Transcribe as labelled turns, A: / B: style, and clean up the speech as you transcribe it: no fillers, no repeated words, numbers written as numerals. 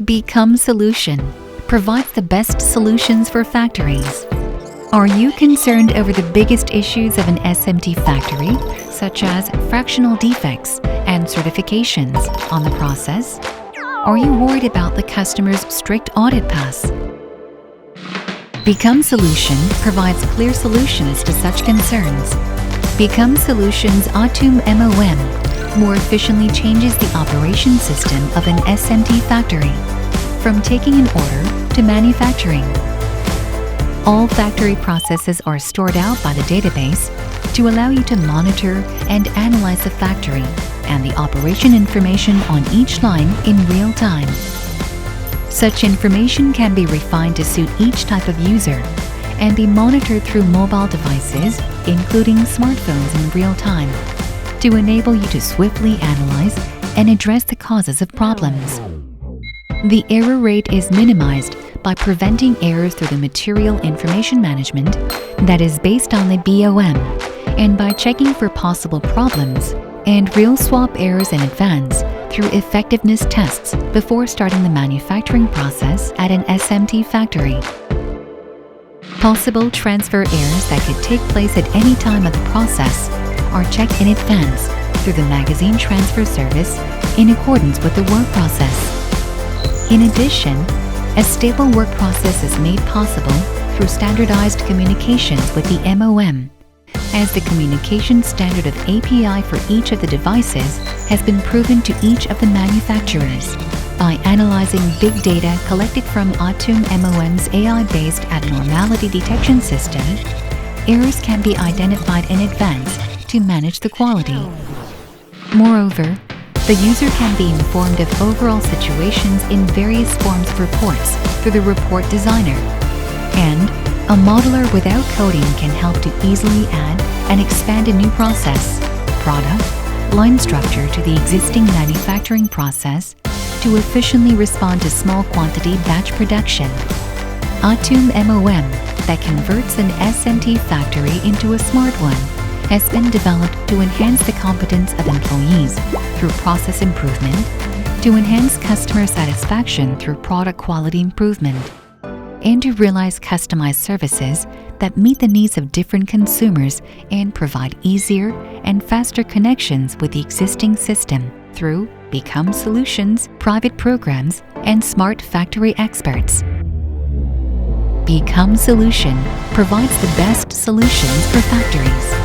A: BecomeSolution provides the best solutions for factories. Are you concerned over the biggest issues of an SMT factory, such as fractional defects and certifications on the process? Are you worried about the customer's strict audit pass? BecomeSolution provides clear solutions to such concerns. BecomeSolution's ATUM MES more efficiently changes the operation system of an SMT factory, from taking an order to manufacturing. All factory processes are stored out by the database to allow you to monitor and analyze the factory and the operation information on each line in real time. Such information can be refined to suit each type of user and be monitored through mobile devices, including smartphones in real time, to enable you to swiftly analyze and address the causes of problems. The error rate is minimized by preventing errors through the material information management that is based on the BOM, and by checking for possible problems and real swap errors in advance through effectiveness tests before starting the manufacturing process at an SMT factory. Possible transfer errors that could take place at any time of the process are checked in advance through the magazine transfer service in accordance with the work process. In addition, a stable work process is made possible through standardized communications with the MOM, as the communication standard of API for each of the devices has been proven to each of the manufacturers. By analyzing big data collected from ATUM MES' AI-based abnormality detection system, errors can be identified in advance to manage the quality. Moreover, the user can be informed of overall situations in various forms of reports through the report designer, and a modeler without coding can help to easily add and expand a new process, product, line structure to the existing manufacturing process to efficiently respond to small quantity batch production. ATUM MES that converts an SMT factory into a smart one has been developed to enhance the competence of employees through process improvement, to enhance customer satisfaction through product quality improvement, and to realize customized services that meet the needs of different consumers and provide easier and faster connections with the existing system through BecomeSolution's private programs and smart factory experts. BecomeSolution provides the best solutions for factories.